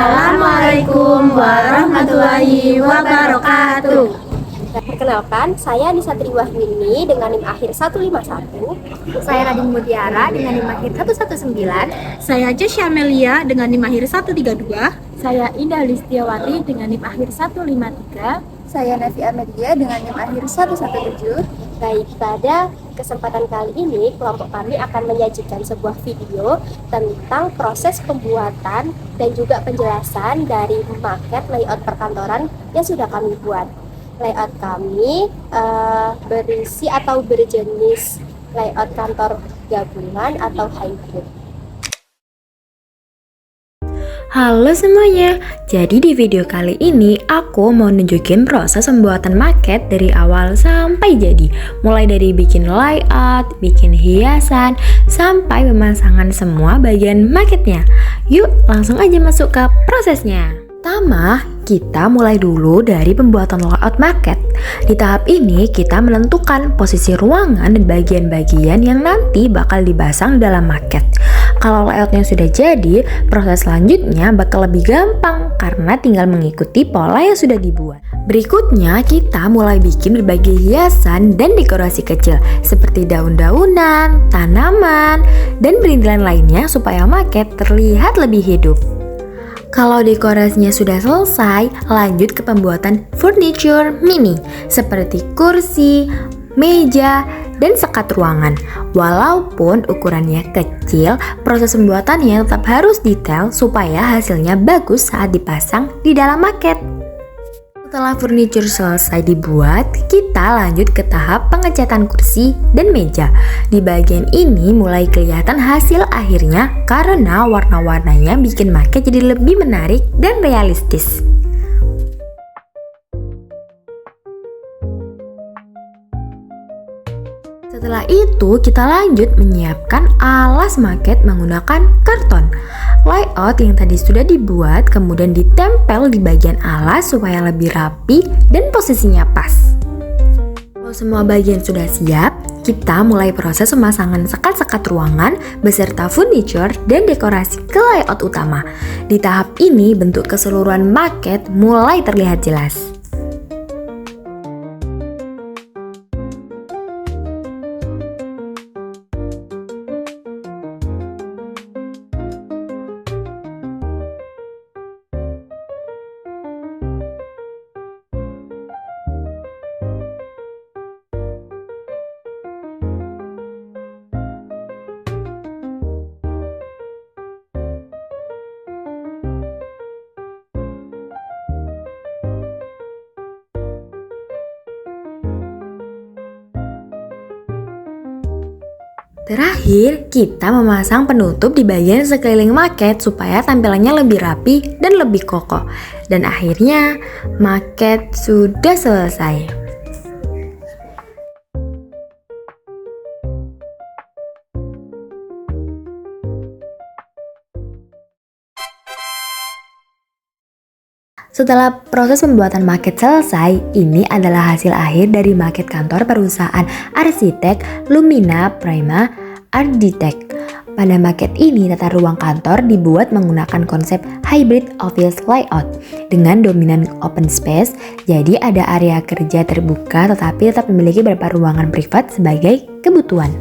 Assalamualaikum warahmatullahi wabarakatuh. Perkenalkan, saya Nisa Triwahyuni dengan NIM akhir 151. Saya Radin Mutiara dengan NIM akhir 119. Saya Jessia Amelia dengan NIM akhir 132. Saya Indah Listiawati dengan NIM akhir 153. Saya Nafi Amelia dengan NIM akhir 117. Baik, pada kesempatan kali ini kelompok kami akan menyajikan sebuah video tentang proses pembuatan dan juga penjelasan dari maket layout perkantoran yang sudah kami buat. Layout kami berisi atau berjenis layout kantor gabungan atau hybrid. Halo semuanya, jadi di video kali ini aku mau nunjukin proses pembuatan maket dari awal sampai jadi. Mulai dari bikin layout, bikin hiasan, sampai pemasangan semua bagian maketnya. Yuk langsung aja masuk ke prosesnya. Pertama, kita mulai dulu dari pembuatan layout maket. Di tahap ini kita menentukan posisi ruangan dan bagian-bagian yang nanti bakal dipasang dalam maket. Kalau layoutnya sudah jadi, proses selanjutnya bakal lebih gampang karena tinggal mengikuti pola yang sudah dibuat. Berikutnya kita mulai bikin berbagai hiasan dan dekorasi kecil seperti daun-daunan, tanaman, dan perintilan lainnya supaya maket terlihat lebih hidup. Kalau dekorasinya sudah selesai, lanjut ke pembuatan furniture mini seperti kursi, meja, dan sekat ruangan. Walaupun ukurannya kecil, proses pembuatannya tetap harus detail supaya hasilnya bagus saat dipasang di dalam maket. Setelah furniture selesai dibuat, kita lanjut ke tahap pengecatan kursi dan meja. Di bagian ini mulai kelihatan hasil akhirnya karena warna-warnanya bikin maket jadi lebih menarik dan realistis. Setelah itu kita lanjut menyiapkan alas maket menggunakan karton. Layout yang tadi sudah dibuat kemudian ditempel di bagian alas supaya lebih rapi dan posisinya pas. Kalau semua bagian sudah siap, kita mulai proses pemasangan sekat-sekat ruangan beserta furniture dan dekorasi ke layout utama. Di tahap ini bentuk keseluruhan maket mulai terlihat jelas. Terakhir, kita memasang penutup di bagian sekeliling maket supaya tampilannya lebih rapi dan lebih kokoh. Dan akhirnya, maket sudah selesai. Setelah proses pembuatan maket selesai, ini adalah hasil akhir dari maket kantor perusahaan arsitek Lumina Prima Architect. Pada maket ini, tata ruang kantor dibuat menggunakan konsep hybrid office layout dengan dominan open space, jadi ada area kerja terbuka tetapi tetap memiliki beberapa ruangan privat sebagai kebutuhan.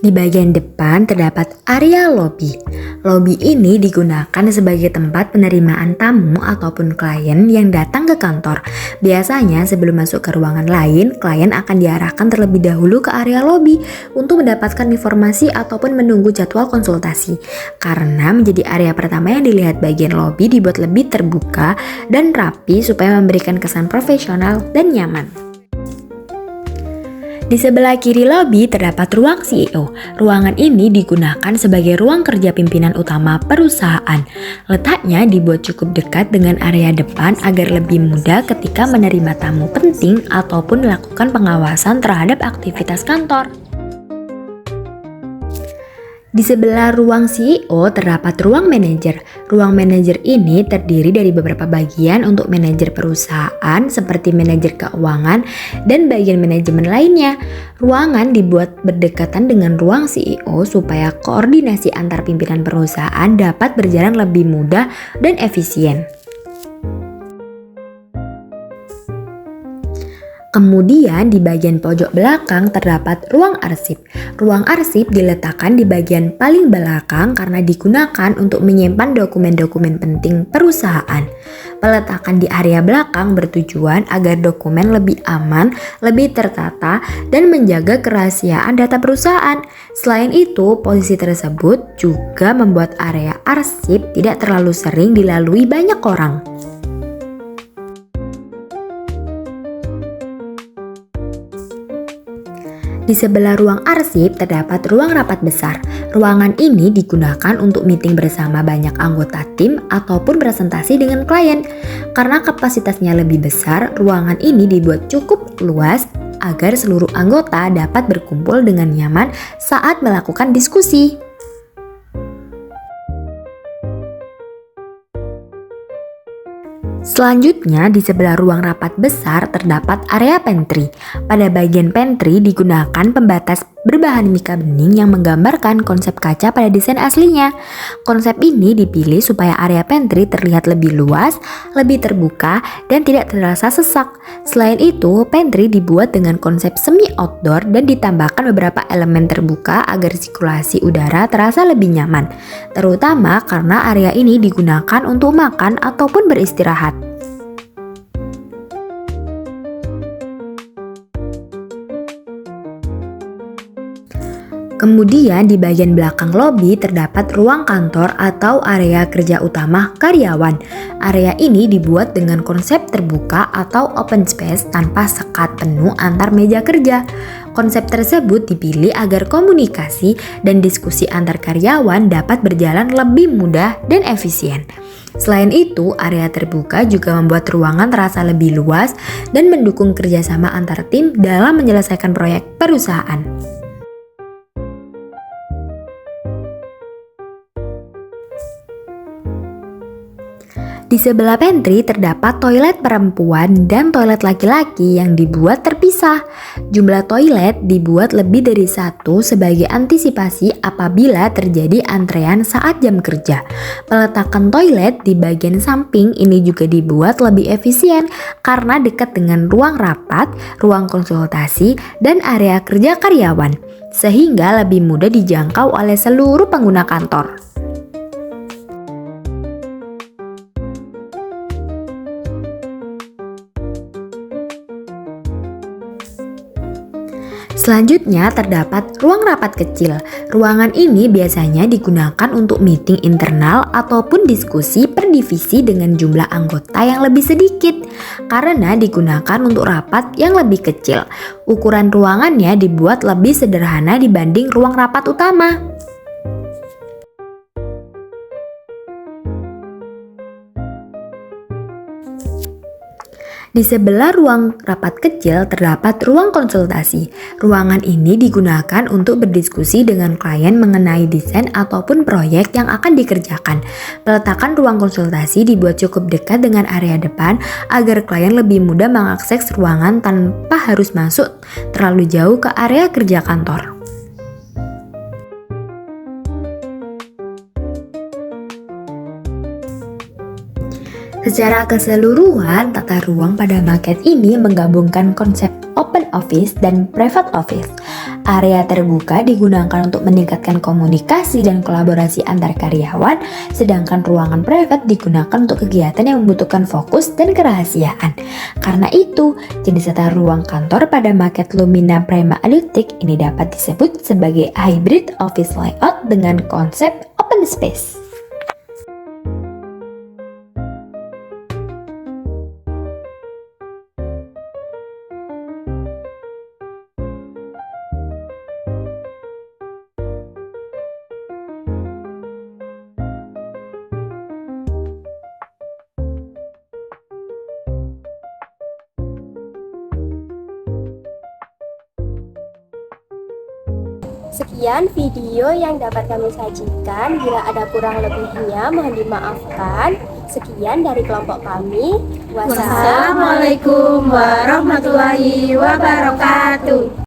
Di bagian depan terdapat area lobby. Lobby ini digunakan sebagai tempat penerimaan tamu ataupun klien yang datang ke kantor. Biasanya sebelum masuk ke ruangan lain, klien akan diarahkan terlebih dahulu ke area lobby untuk mendapatkan informasi ataupun menunggu jadwal konsultasi. Karena menjadi area pertama yang dilihat, bagian lobby dibuat lebih terbuka dan rapi supaya memberikan kesan profesional dan nyaman. Di sebelah kiri lobi terdapat ruang CEO. Ruangan ini digunakan sebagai ruang kerja pimpinan utama perusahaan. Letaknya dibuat cukup dekat dengan area depan agar lebih mudah ketika menerima tamu penting ataupun melakukan pengawasan terhadap aktivitas kantor. Di sebelah ruang CEO terdapat ruang manajer. Ruang manajer ini terdiri dari beberapa bagian untuk manajer perusahaan seperti manajer keuangan dan bagian manajemen lainnya. Ruangan dibuat berdekatan dengan ruang CEO supaya koordinasi antar pimpinan perusahaan dapat berjalan lebih mudah dan efisien. Kemudian di bagian pojok belakang terdapat ruang arsip. Ruang arsip diletakkan di bagian paling belakang karena digunakan untuk menyimpan dokumen-dokumen penting perusahaan. Peletakan di area belakang bertujuan agar dokumen lebih aman, lebih tertata, dan menjaga kerahasiaan data perusahaan. Selain itu, posisi tersebut juga membuat area arsip tidak terlalu sering dilalui banyak orang. Di sebelah ruang arsip terdapat ruang rapat besar. Ruangan ini digunakan untuk meeting bersama banyak anggota tim ataupun presentasi dengan klien. Karena kapasitasnya lebih besar, ruangan ini dibuat cukup luas agar seluruh anggota dapat berkumpul dengan nyaman saat melakukan diskusi. Selanjutnya, di sebelah ruang rapat besar terdapat area pantry. Pada bagian pantry digunakan pembatas berbahan mika bening yang menggambarkan konsep kaca pada desain aslinya. Konsep ini dipilih supaya area pantry terlihat lebih luas, lebih terbuka, dan tidak terasa sesak. Selain itu, pantry dibuat dengan konsep semi outdoor dan ditambahkan beberapa elemen terbuka agar sirkulasi udara terasa lebih nyaman, terutama karena area ini digunakan untuk makan ataupun beristirahat. Kemudian di bagian belakang lobi terdapat ruang kantor atau area kerja utama karyawan. Area ini dibuat dengan konsep terbuka atau open space tanpa sekat penuh antar meja kerja. Konsep tersebut dipilih agar komunikasi dan diskusi antar karyawan dapat berjalan lebih mudah dan efisien. Selain itu, area terbuka juga membuat ruangan terasa lebih luas dan mendukung kerjasama antar tim dalam menyelesaikan proyek perusahaan. Di sebelah pantry terdapat toilet perempuan dan toilet laki-laki yang dibuat terpisah. Jumlah toilet dibuat lebih dari satu sebagai antisipasi apabila terjadi antrean saat jam kerja. Peletakan toilet di bagian samping ini juga dibuat lebih efisien karena dekat dengan ruang rapat, ruang konsultasi, dan area kerja karyawan, sehingga lebih mudah dijangkau oleh seluruh pengguna kantor. Selanjutnya terdapat ruang rapat kecil. Ruangan ini biasanya digunakan untuk meeting internal ataupun diskusi per divisi dengan jumlah anggota yang lebih sedikit karena digunakan untuk rapat yang lebih kecil. Ukuran ruangannya dibuat lebih sederhana dibanding ruang rapat utama. Di sebelah ruang rapat kecil terdapat ruang konsultasi. Ruangan ini digunakan untuk berdiskusi dengan klien mengenai desain ataupun proyek yang akan dikerjakan. Peletakan ruang konsultasi dibuat cukup dekat dengan area depan agar klien lebih mudah mengakses ruangan tanpa harus masuk terlalu jauh ke area kerja kantor. Secara keseluruhan, tata ruang pada maket ini menggabungkan konsep open office dan private office. Area terbuka digunakan untuk meningkatkan komunikasi dan kolaborasi antar karyawan, sedangkan ruangan private digunakan untuk kegiatan yang membutuhkan fokus dan kerahasiaan. Karena itu, jenis tata ruang kantor pada maket Lumina Prima Alutik ini dapat disebut sebagai hybrid office layout dengan konsep open space. Sekian video yang dapat kami sajikan. Bila ada kurang lebihnya mohon dimaafkan. Sekian dari kelompok kami. Wassalamualaikum warahmatullahi wabarakatuh.